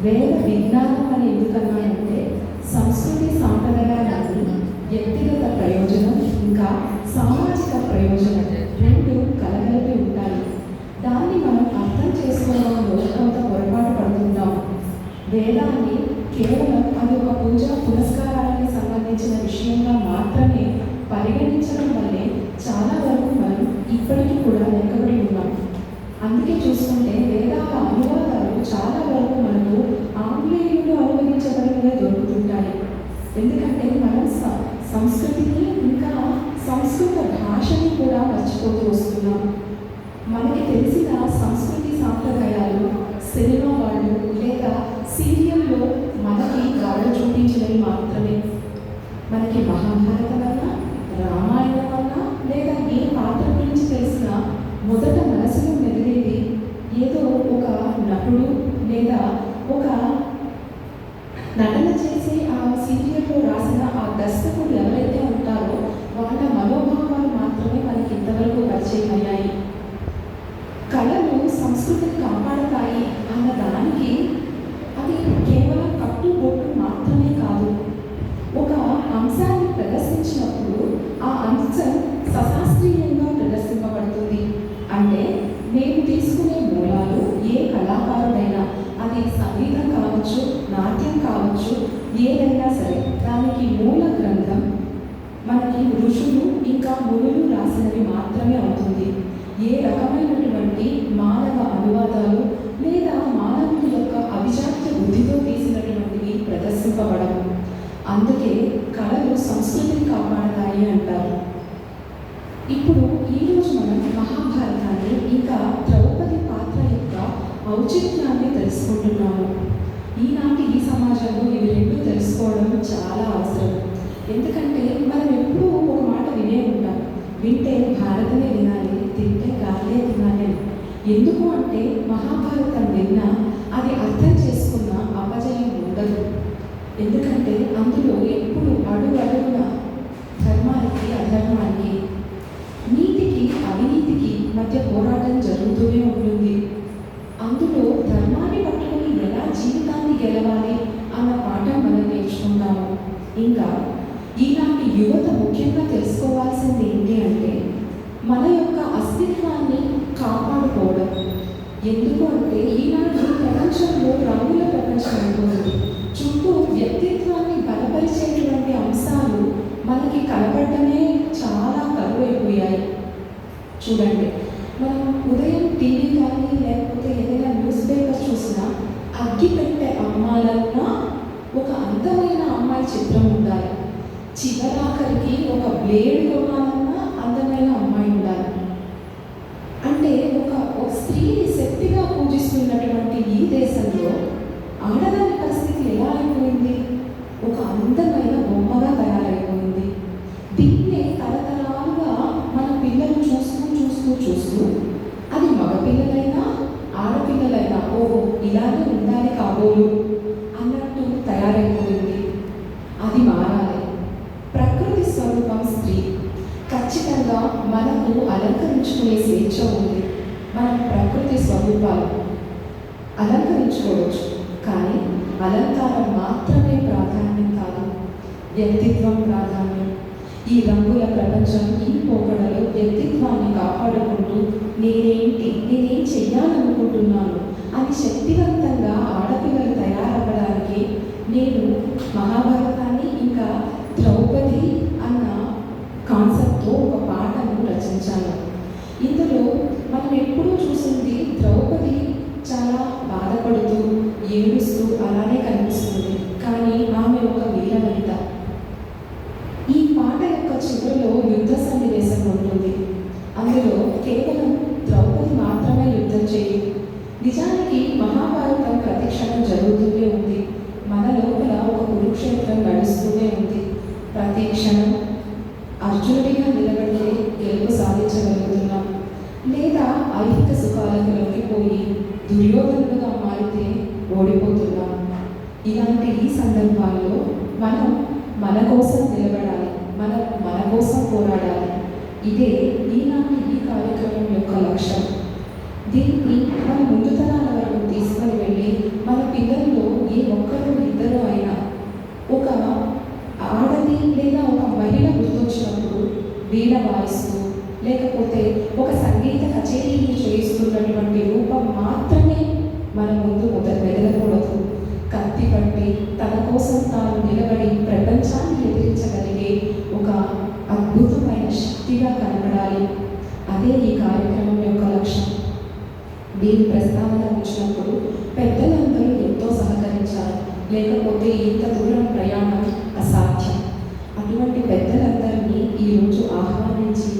వేద విజ్ఞానం అని ఎందుకన్నానంటే సంస్కృతి సాంప్రదాయాలని వ్యక్తిగత ప్రయోజనం ఇంకా సామాజిక ప్రయోజనం రెండు కలగలిపి ఉంటాయి. దాన్ని మనం అర్థం చేసుకోవడంలో కొంత పొరపాటు పడుతుంటాం. వేదాన్ని కేవలం అది ఒక పూజ పునస్కారానికి సంబంధించిన విషయంగా మాత్రమే పరిగణించడం వల్లే చాలా వరకు మనం ఇప్పటికీ కూడా వెనుకబడి ఉన్నాం. అందుకే చూసుకుంటే వేదాల అనువాదాలు చాలా వరకు మనకు ఆంగ్లేయులు అనువదించబడినవే దొరుకుతుంటాయి. ఎందుకంటే మనం సంస్కృతిని ఇంకా సంస్కృత భాషని కూడా మర్చిపోతూ వస్తున్నాం. మనకి తెలిసిన సంస్కృతి సాంప్రదాయాలు సినిమా వాళ్ళు లేదా సీరియల్లో మనకి వాళ్ళు చూపించినవి మాత్రమే. మనకి మహాభారతం అన్నా రామాయణం అన్నా లేదా ఏ పాత్ర గురించి తెలిసినా మొదట మనసులో మెదిలేది ఏదో ఒక నటుడు లేదా ఒక నటన చేసి ఆ సీరియల్లో రాసిన ఆ దర్శకుడు ఎవరైతే ఉంటారో వాళ్ళ మనోభావాలు మాత్రమే మనకి ఇంతవరకు పరిచయం అయ్యాయి. కళలు సంస్కృతిని కాపాడతాయి అన్న దానికి అది కేవలం కట్టుబొట్టు మాత్రమే కాదు. ఒక అంశాన్ని ప్రదర్శించినప్పుడు ఆ అంశం సశాస్త్రీయంగా ప్రదర్శింపబడుతుంది. అంటే మేము తీసుకునే మూలాలు ఏ కళాకారుడైనా, అది సంగీతం కావచ్చు, నాట్యం కావచ్చు, ఏదైనా సరే దానికి మూల గ్రంథం మనకి ఋషులు ఇంకా మునులు రాసినవి మాత్రమే అవుతుంది. ఏ రకమైనటువంటి మానవ అనువాదాలు లేదా మానవుని యొక్క అభిజాత్య బుద్ధితో తీసినటువంటివి ప్రదర్శింపబడవు. అందుకే కళలు సంస్కృతిని కాపాడతాయి అంటారు. ఇప్పుడు ఈరోజు మనం మహాభారతాన్ని ఇంకా ద్రౌపది పాత్ర యొక్క ఔచిత్యాన్ని తెలుసుకుంటున్నాము. ఈనాటి ఈ సమాజంలో ఇవి రెండు తెలుసుకోవడం చాలా అవసరం. ఎందుకంటే మనం ఎప్పుడూ ఒక మాట వినే ఉంటాం, వింటే భారతమే వినాలి, తింటే గాలే తినాలి. ఎందుకు అంటే మహాభారతం విన్నా అది అర్థం చేసుకున్న అపజయం ఉండదు. ఎందుకంటే అందులో ఎప్పుడు అడుగున ధర్మానికి అధర్మానికి, నీతికి అవినీతికి మధ్య పోరాటం జరుగుతూనే ఉంటుంది. అందులో ధర్మాన్ని పట్టుకొని ఎలా జీవితాన్ని గెలవాలి అన్న పాఠం మనం నేర్చుకుంటాము. ఇంకా ఈనాటి యువత ముఖ్యంగా తెలుసుకోవాల్సింది ఏంటి అంటే మన యొక్క అస్తిత్వాన్ని కాపాడుకోవడం. ఎందుకు అంటే ఈనాటి ప్రపంచంలో రంగుల ప్రపంచం అయిపోతుంది. చుట్టూ వ్యక్తిత్వాన్ని బలపరిచేటువంటి అంశాలు మనకి కనబడటమే చాలా కరువైపోయాయి. చూడండి, మనం ఉదయం టీవీ కానీ లేకపోతే ఏదైనా న్యూస్ పేపర్ చూసినా అగ్గి పెట్టే అమ్మాలన్నా ఒక అందమైన అమ్మాయి చిత్రం ఉండాలి. చివరాఖరికి ఒక బ్లేడ్ కొనాలన్నా అందమైన అమ్మాయి ఉండాలి. అంటే ఒక స్త్రీని శక్తిగా పూజిస్తున్నటువంటి ఈ దేశంలో ఆడదాని పరిస్థితి ఎలా అయిపోయింది? ఒక అందమైన బొమ్మగా తయారైపోయింది. దీన్నే తరతరాలుగా మన పిల్లలు చూస్తూ అది మగపిల్లలైనా ఆడపిల్లలైనా ఓహో ఇలాగే ఉండాలి కాబోలు అన్నట్టు తయారైపోయింది. అది మారాలి. ప్రకృతి స్వరూపం స్త్రీ. ఖచ్చితంగా మనకు అలంకరించుకునే స్వేచ్ఛ ఉంది. మన ప్రకృతి స్వరూపాలు అలంకరించుకోవచ్చు, కానీ అలంకారం మాత్రమే ప్రాధాన్యం కాదు, వ్యక్తిత్వం ప్రాధాన్యం. ఈ రంగుల ప్రపంచం ఈ పోకడలో వ్యక్తిత్వాన్ని కాపాడుకుంటూ నేనేం చెయ్యాలనుకుంటున్నాను అని శక్తివంతంగా ఆడపిల్లలు తయారవ్వడానికి నేను మహాభారతాన్ని ఇంకా ద్రౌపది అన్న కాన్సెప్ట్తో ఒక పాటను రచించాను. ఇందులో మనం ఎప్పుడూ చూసింది ద్రౌపది చాలా బాధపడుతూ ఏడుస్తూ అలానే కనిపిస్తుంది, కానీ ఆమె ఒక వీరవనిత. ఈ పాట యొక్క చివరిలో యుద్ధ సన్నివేశం ఉంటుంది. అందులో కేవలం ద్రౌపది మాత్రమే యుద్ధం చేయదు. నిజానికి మహాభారతం ప్రతిక్షణం జరుగుతూనే ఉంది. మన లోపల ఒక కురుక్షేత్రం గడుస్తూనే ఉంది. ప్రతి క్షణం అర్జునుడిగా నిలబడితే గెలుపు సాధించగలుగుతున్నాం, లేదా ఐహిక సుఖాలకు లొంగిపోయి దుర్యోధనుడుగా మారితే ఓడిపోతున్నాం. ఇలాంటి ఈ సందర్భాల్లో మనం మన కోసం నిలబడాలి, మన కోసం పోరాడాలి. ఇదే ఈనాటి ఈ కార్యక్రమం యొక్క లక్ష్యం. దీన్ని మన ముందు తరాల వరకు తీసుకొని వెళ్ళి మన పిల్లల్లో వీణ వాయిస్తూ లేకపోతే ఒక సంగీత కచేరీని చేస్తున్నటువంటి రూపం మాత్రమే మన ముందు మెదలకూడదు. కత్తి పట్టి తన కోసం తాను నిలబడి ప్రపంచాన్ని ఎదిరించగలిగే ఒక అద్భుతమైన శక్తిగా కనబడాలి. అదే ఈ కార్యక్రమం యొక్క లక్ష్యం. దీని ప్రస్తావన వచ్చినప్పుడు పెద్దలందరూ ఎంతో సహకరించారు, లేకపోతే ఇంత దూరం ప్రయాణం అసాధ్యం. అటువంటి పెద్దలందరినీ ఈరోజు ఆహ్వానించి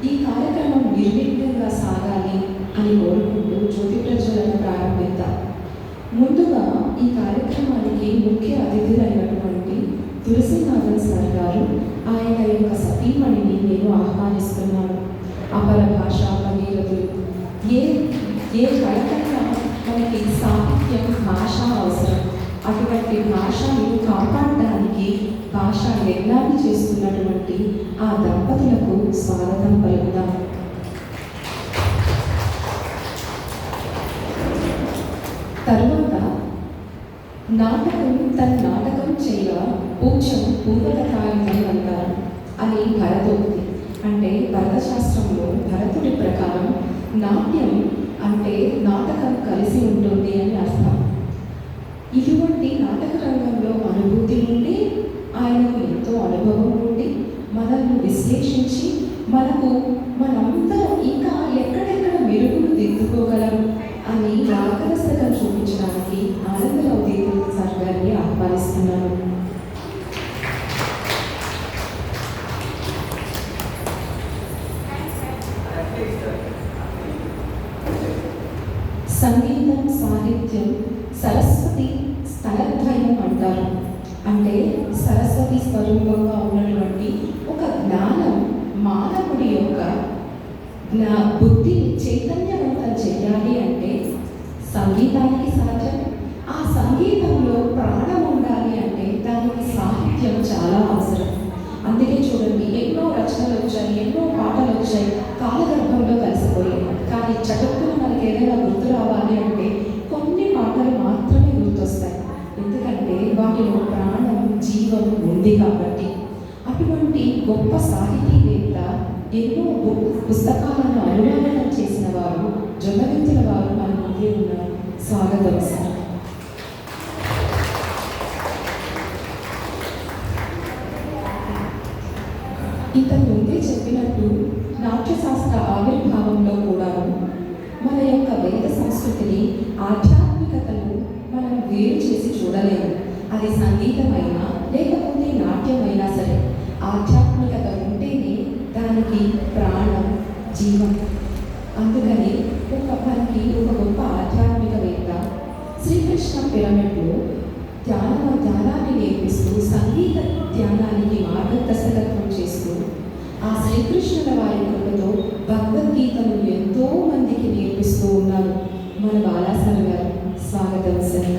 ఈ కార్యక్రమం నిర్విఘ్నంగా సాగాలి అని కోరుకుంటూ జ్యోతి ప్రజ్వలన ప్రారంభిద్దాం. ముందుగా ఈ కార్యక్రమానికి ముఖ్య అతిథులైనటువంటి తులసినాథన్ సార్ గారు, ఆయన యొక్క సతీమణిని నేను ఆహ్వానిస్తున్నాను. అపర భాషా భగీరథులు. ఏ కళకైనా మనకి సాహిత్యం, భాష అవసరం. అటువంటి భాషను కాపాడడానికి భాషా యజ్ఞాన్ని చేస్తున్నటువంటి ఆ దంపతులకు స్వాగతం పలుకుదాం. తరువాత నాటకం తన నాటకం చేయ పూజ్యం పూర్వకథాయుధం అంటారు అని భరతోక్తి. అంటే భరతశాస్త్రంలో భరతుడి ప్రకారం నాట్యం అంటే నాటకం కలిసి ఉంటుంది అని అర్థం. ఇటువంటి నాటక రంగంలో అనుభూతి నుండి, ఆయనకు ఎంతో అనుభవం ఉండి మనల్ని విశ్లేషించి మనందరం ఇంకా ఎక్కడెక్కడ మెరుగులు దిద్దుకోగలం అని మార్గదర్శకం చూపించడానికి ఆనందరావు దీపక్ సార్ గారిని ఆహ్వానిస్తున్నాను. సంగీతం, సాహిత్యం సరస్వతి స్థలద్వయం అంటారు. అంటే సరస్వతి స్వరూపంగా ఉన్నటువంటి ఒక జ్ఞానం మానవుడి యొక్క బుద్ధిని చైతన్యవంతం చేయాలి అంటే సంగీతానికి సాధ్యం. ఆ సంగీతంలో ప్రాణం ఉండాలి అంటే దానికి సాహిత్యం చాలా అవసరం. అందుకే చూడండి, ఎన్నో రచనలు వచ్చాయి, ఎన్నో పాటలు వచ్చాయి, కాలగర్భంలో కలిసిపోయాయి. కానీ చటుక్కున మనకి ఏదైనా గుర్తు రావాలి అంటే కొన్ని పాటలు మాత్రమే గుర్తొస్తాయి. ఎందుకంటే వాటిలో ప్రాణం, జీవం ఉంది కాబట్టి. అటువంటి గొప్ప సాహితీవేత్త, ఎన్నో పుస్తకాలను అనువాదనం చేసిన వారు, జొన్నవించిన వారు మన ముందే ఉన్నారు. స్వాగతం సార్. ఇంతకు ముందే చెప్పినట్టు నాట్యశాస్త్ర ఆవిర్భావంలో కూడా మన యొక్క వేద సంస్కృతిని, ఆధ్యాత్మికతను మనం వేరు చేసి చూడలేము. అది సంగీతమైనా లేకపోతే నాట్యమైనా సరే, ఆధ్యాత్మికత ఉంటేనే దానికి ప్రాణం, జీవం. అందుకని మనకి ఒక గొప్ప ఆధ్యాత్మికవేత్త శ్రీకృష్ణ పిరమిడ్లో ధ్యానాన్ని నేర్పిస్తూ, సంగీత ధ్యానానికి మార్గదర్శకత్వం చేస్తూ, ఆ శ్రీకృష్ణుల వారి కృపతో భగవద్గీతను ఎంతో మందికి నేర్పిస్తూ ఉన్నారు మన బాలాసార్ గారు. స్వాగతం సార్.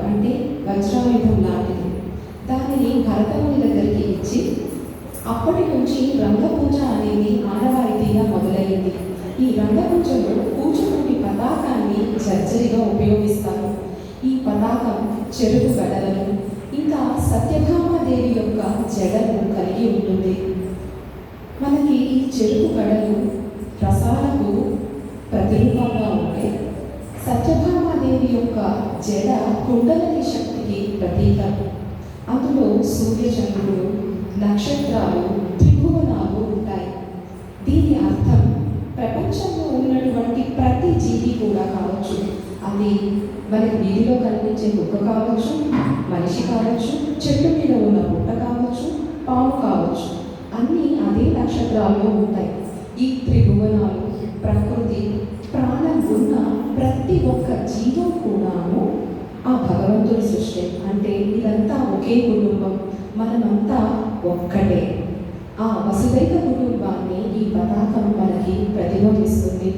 అంటే వజ్రాయుధం లాంటిది. దానిని భరతముని దగ్గరికి ఇచ్చి అప్పటి నుంచి రంగపూజ అనేది ఆనవాయితీగా మొదలైంది. ఈ రంగపూజలో కూచిపూడి పతాకాన్ని సర్జరీగా ఉపయోగిస్తారు. ఈ పతాకం చెరుకు గడలను ఇంకా సత్యభామాదేవి యొక్క జడను కలిగి ఉంటుంది. మనకి ఈ చెరుకు గడలు రసాలకు ప్రతిరూపంగా ఉంటే, సత్యభామాదేవి యొక్క జడ కుండలిని శక్తికి ప్రతీక. అందులో సూర్యచంద్రుడు, నక్షత్రాలు, త్రిభువనాలు ఉంటాయి. దీని అర్థం ప్రపంచంలో ఉన్నటువంటి ప్రతి జీవి కూడా కావచ్చు, అది మనకి వీధిలో కనిపించే కుక్క కావచ్చు, మనిషి కావచ్చు, చెట్టు మీద ఉన్న పుట్ట కావచ్చు, పాము కావచ్చు, అన్నీ అదే నక్షత్రాల్లో ఉంటాయి. ఈ త్రిభువనాలు, ప్రకృతి, ప్రాణం ఉన్న ప్రతి ఒక్క జీవం కూడాను ఆ భగవంతుడి సృష్టి. అంటే ఇదంతా ఒకే కుటుంబం, మనమంతా ఒక్కటే. ఆ వసుదైక కుటుంబాన్ని ఈ పతాకం మనకి ప్రతిబింబిస్తుంది.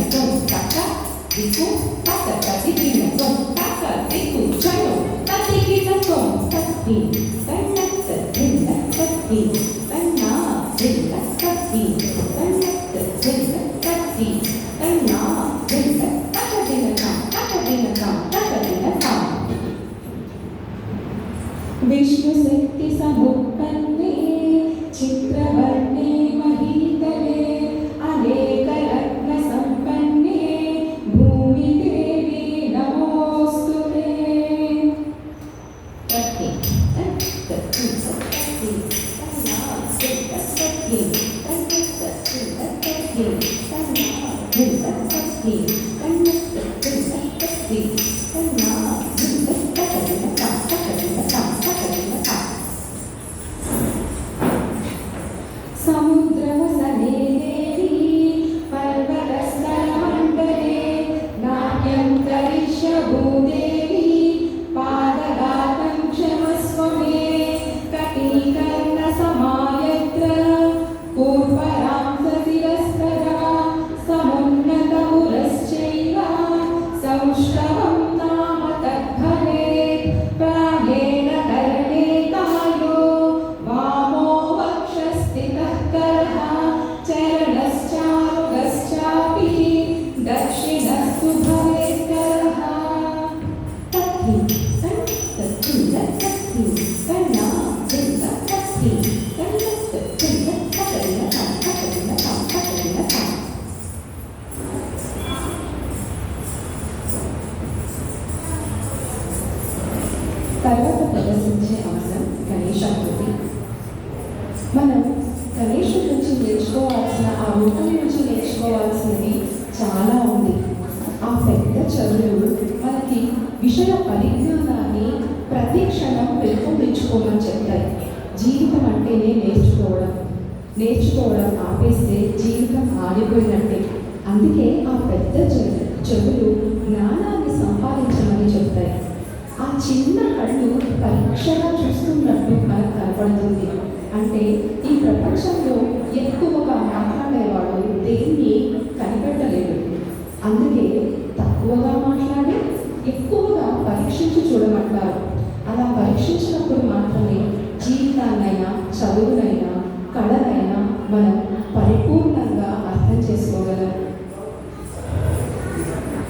దినకం తక్క దిక్కు తక్క తది దినకం తక్క దిక్కు చలో తది దినకం తది తన్న తది తది తన్న దిన తది తన్న తది తది తన్న దిన తక్క దినకం తక్క దినకం తక్క దినకం విష్ణు శక్తి సముత్పన్నే చిత్రవర్ణే మహీతలే అనేక రత్న సంపన్నే భూమి దేవి నమోస్తుతే తత్తి తత్తి సత్తి తన్నా సత్తి తత్తి తత్తి తత్తి తన్నా సత్తి తన్నా సత్తి తన్నా సముద్రవసనే దేవి పర్వతస్థలమండలే నాట్యం కరిష్య భూదేవి పాదఘాతం క్షమస్వ మే కటీకర్ణ సమాయత్ర పూర్వరాం సతిరస్తరా సమున్నతమురశ్చైవ సౌష్ఠవం నామ తద్భవే ప్రాయేణ కరణే కాయో వామో వక్షస్థితః కరః చరణశ్చారుగశ్చాపి దక్షిణస్తు భవేత్ కరః తత్తి తత్తి తత్తి కన్నా దిన తత్తి కన్నా తత్తి కటరిన కటరిన కటరిన తర్వాత ప్రదర్శించే అంశం గణేశాకృతి. మనం గణేశుడి నుంచి నేర్చుకోవాల్సిన ఆ రూపం నుంచి నేర్చుకోవాల్సినవి చాలా ఉంది. ఆ పెద్ద చదువులు మనకి విషయ పరిజ్ఞానాన్ని ప్రతి క్షణం పెంపొందించుకోమని చెప్తాయి. జీవితం అంటేనే నేర్చుకోవడం ఆపేస్తే జీవితం ఆగిపోయినట్టే. అందుకే ఆ పెద్ద చెవులు జ్ఞానాన్ని సంపాదించమని చెప్తాయి. ఆ చిన్న కళ్ళు పరీక్షగా చూస్తున్నట్టు మనకు కనపడుతుంది. అంటే ఈ ప్రపంచంలో ఎక్కువగా మాట్లాడేవాడు దేన్ని కనిపెట్టలేడు. అందుకే తక్కువగా మాట్లాడి ఎక్కువగా పరీక్షించి చూడమంటారు. అలా పరీక్షించినప్పుడు మాత్రమే జీవితాన్నైనా చదువునైనా కళనైనా మనం పరిపూర్ణంగా అర్థం చేసుకోగలం.